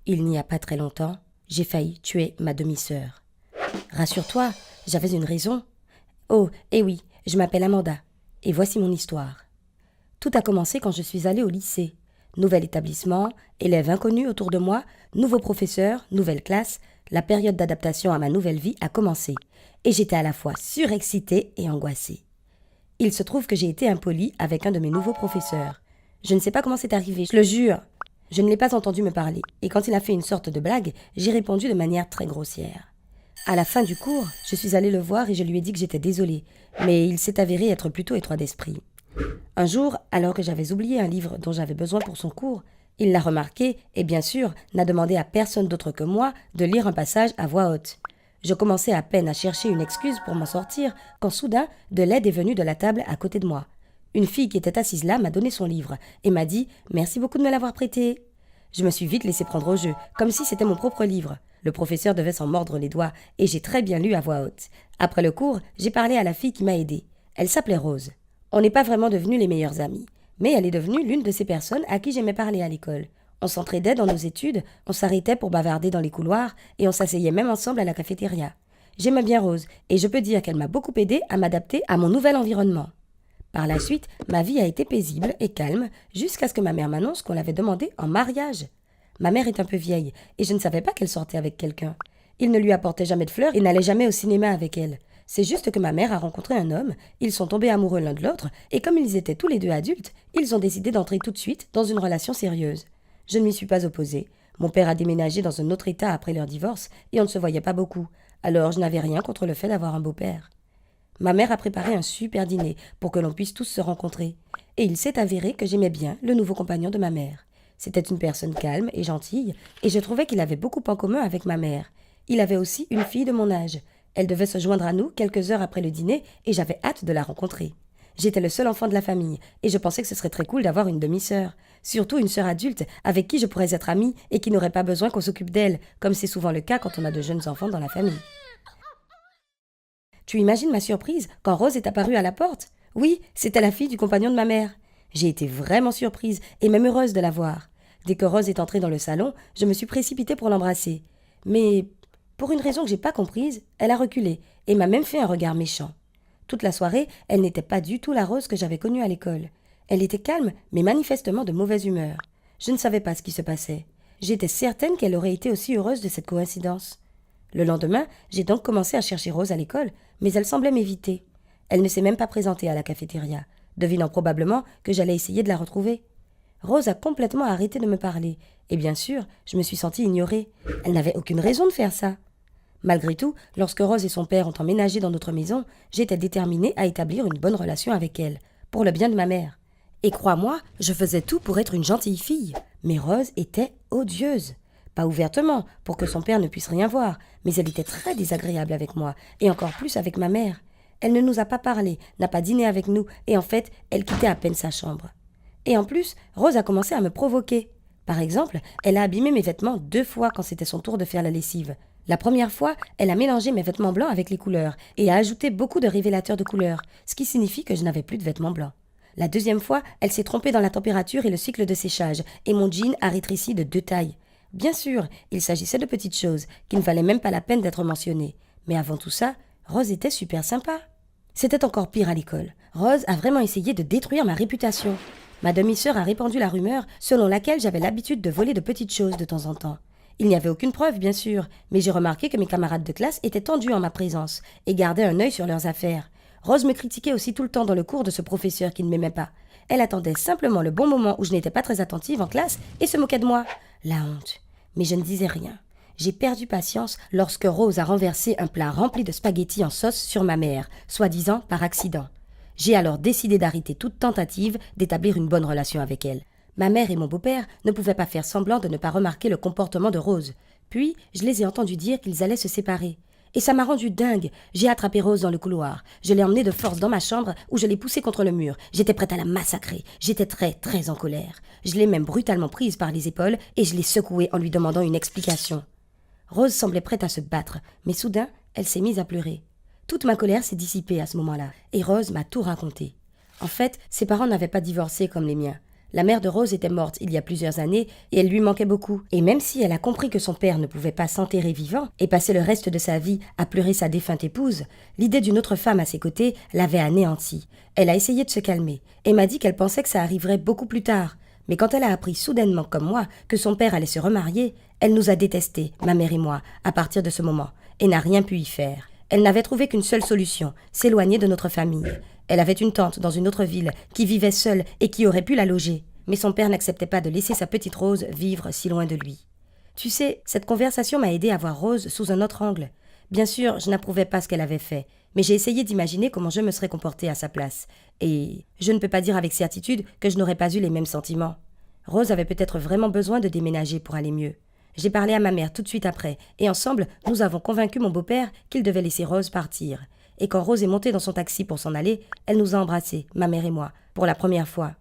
Il n'y a pas très longtemps, j'ai failli tuer ma demi-sœur. Rassure-toi, j'avais une raison. Oh, eh oui, je m'appelle Amanda. Et voici mon histoire. Tout a commencé quand je suis allée au lycée. Nouvel établissement, élèves inconnus autour de moi, nouveaux professeurs, nouvelle classe. La période d'adaptation à ma nouvelle vie a commencé. Et j'étais à la fois surexcitée et angoissée. Il se trouve que j'ai été impolie avec un de mes nouveaux professeurs. Je ne sais pas comment c'est arrivé, je le jure. Je ne l'ai pas entendu me parler, et quand il a fait une sorte de blague, j'ai répondu de manière très grossière. À la fin du cours, je suis allée le voir et je lui ai dit que j'étais désolée, mais il s'est avéré être plutôt étroit d'esprit. Un jour, alors que j'avais oublié un livre dont j'avais besoin pour son cours, il l'a remarqué et bien sûr n'a demandé à personne d'autre que moi de lire un passage à voix haute. Je commençais à peine à chercher une excuse pour m'en sortir quand soudain de l'aide est venue de la table à côté de moi. Une fille qui était assise là m'a donné son livre et m'a dit « Merci beaucoup de me l'avoir prêté ». Je me suis vite laissé prendre au jeu, comme si c'était mon propre livre. Le professeur devait s'en mordre les doigts et j'ai très bien lu à voix haute. Après le cours, j'ai parlé à la fille qui m'a aidée. Elle s'appelait Rose. On n'est pas vraiment devenus les meilleurs amis, mais elle est devenue l'une de ces personnes à qui j'aimais parler à l'école. On s'entraidait dans nos études, on s'arrêtait pour bavarder dans les couloirs et on s'asseyait même ensemble à la cafétéria. J'aimais bien Rose et je peux dire qu'elle m'a beaucoup aidée à m'adapter à mon nouvel environnement. Par la suite, ma vie a été paisible et calme jusqu'à ce que ma mère m'annonce qu'on l'avait demandée en mariage. Ma mère est un peu vieille et je ne savais pas qu'elle sortait avec quelqu'un. Il ne lui apportait jamais de fleurs et n'allait jamais au cinéma avec elle. C'est juste que ma mère a rencontré un homme, ils sont tombés amoureux l'un de l'autre et comme ils étaient tous les deux adultes, ils ont décidé d'entrer tout de suite dans une relation sérieuse. Je ne m'y suis pas opposée. Mon père a déménagé dans un autre état après leur divorce et on ne se voyait pas beaucoup. Alors je n'avais rien contre le fait d'avoir un beau-père. Ma mère a préparé un super dîner pour que l'on puisse tous se rencontrer. Et il s'est avéré que j'aimais bien le nouveau compagnon de ma mère. C'était une personne calme et gentille, et je trouvais qu'il avait beaucoup en commun avec ma mère. Il avait aussi une fille de mon âge. Elle devait se joindre à nous quelques heures après le dîner, et j'avais hâte de la rencontrer. J'étais le seul enfant de la famille, et je pensais que ce serait très cool d'avoir une demi-sœur. Surtout une sœur adulte, avec qui je pourrais être amie, et qui n'aurait pas besoin qu'on s'occupe d'elle, comme c'est souvent le cas quand on a de jeunes enfants dans la famille. Tu imagines ma surprise quand Rose est apparue à la porte? Oui, c'était la fille du compagnon de ma mère. J'ai été vraiment surprise et même heureuse de la voir. Dès que Rose est entrée dans le salon, je me suis précipitée pour l'embrasser. Mais, pour une raison que j'ai pas comprise, elle a reculé et m'a même fait un regard méchant. Toute la soirée, elle n'était pas du tout la Rose que j'avais connue à l'école. Elle était calme, mais manifestement de mauvaise humeur. Je ne savais pas ce qui se passait. J'étais certaine qu'elle aurait été aussi heureuse de cette coïncidence. Le lendemain, j'ai donc commencé à chercher Rose à l'école, mais elle semblait m'éviter. Elle ne s'est même pas présentée à la cafétéria, devinant probablement que j'allais essayer de la retrouver. Rose a complètement arrêté de me parler, et bien sûr, je me suis sentie ignorée. Elle n'avait aucune raison de faire ça. Malgré tout, lorsque Rose et son père ont emménagé dans notre maison, j'étais déterminée à établir une bonne relation avec elle, pour le bien de ma mère. Et crois-moi, je faisais tout pour être une gentille fille, mais Rose était odieuse. Pas ouvertement, pour que son père ne puisse rien voir, mais elle était très désagréable avec moi, et encore plus avec ma mère. Elle ne nous a pas parlé, n'a pas dîné avec nous, et en fait, elle quittait à peine sa chambre. Et en plus, Rose a commencé à me provoquer. Par exemple, elle a abîmé mes vêtements 2 fois quand c'était son tour de faire la lessive. La première fois, elle a mélangé mes vêtements blancs avec les couleurs, et a ajouté beaucoup de révélateurs de couleurs, ce qui signifie que je n'avais plus de vêtements blancs. La deuxième fois, elle s'est trompée dans la température et le cycle de séchage, et mon jean a rétréci de 2 tailles. Bien sûr, il s'agissait de petites choses, qui ne valaient même pas la peine d'être mentionnées. Mais avant tout ça, Rose était super sympa. C'était encore pire à l'école. Rose a vraiment essayé de détruire ma réputation. Ma demi-sœur a répandu la rumeur selon laquelle j'avais l'habitude de voler de petites choses de temps en temps. Il n'y avait aucune preuve, bien sûr, mais j'ai remarqué que mes camarades de classe étaient tendus en ma présence et gardaient un œil sur leurs affaires. Rose me critiquait aussi tout le temps dans le cours de ce professeur qui ne m'aimait pas. Elle attendait simplement le bon moment où je n'étais pas très attentive en classe et se moquait de moi. La honte. Mais je ne disais rien. J'ai perdu patience lorsque Rose a renversé un plat rempli de spaghettis en sauce sur ma mère, soi-disant par accident. J'ai alors décidé d'arrêter toute tentative d'établir une bonne relation avec elle. Ma mère et mon beau-père ne pouvaient pas faire semblant de ne pas remarquer le comportement de Rose. Puis, je les ai entendus dire qu'ils allaient se séparer. Et ça m'a rendu dingue. J'ai attrapé Rose dans le couloir. Je l'ai emmenée de force dans ma chambre où je l'ai poussée contre le mur. J'étais prête à la massacrer. J'étais très, très en colère. Je l'ai même brutalement prise par les épaules et je l'ai secouée en lui demandant une explication. Rose semblait prête à se battre, mais soudain, elle s'est mise à pleurer. Toute ma colère s'est dissipée à ce moment-là, et Rose m'a tout raconté. En fait, ses parents n'avaient pas divorcé comme les miens. La mère de Rose était morte il y a plusieurs années et elle lui manquait beaucoup. Et même si elle a compris que son père ne pouvait pas s'enterrer vivant et passer le reste de sa vie à pleurer sa défunte épouse, l'idée d'une autre femme à ses côtés l'avait anéantie. Elle a essayé de se calmer et m'a dit qu'elle pensait que ça arriverait beaucoup plus tard. Mais quand elle a appris soudainement, comme moi, que son père allait se remarier, elle nous a détestés, ma mère et moi, à partir de ce moment, et n'a rien pu y faire. Elle n'avait trouvé qu'une seule solution, s'éloigner de notre famille. Elle avait une tante dans une autre ville qui vivait seule et qui aurait pu la loger. Mais son père n'acceptait pas de laisser sa petite Rose vivre si loin de lui. Tu sais, cette conversation m'a aidé à voir Rose sous un autre angle. Bien sûr, je n'approuvais pas ce qu'elle avait fait, mais j'ai essayé d'imaginer comment je me serais comportée à sa place. Et je ne peux pas dire avec certitude que je n'aurais pas eu les mêmes sentiments. Rose avait peut-être vraiment besoin de déménager pour aller mieux. J'ai parlé à ma mère tout de suite après, et ensemble, nous avons convaincu mon beau-père qu'il devait laisser Rose partir. Et quand Rose est montée dans son taxi pour s'en aller, elle nous a embrassés, ma mère et moi, pour la première fois.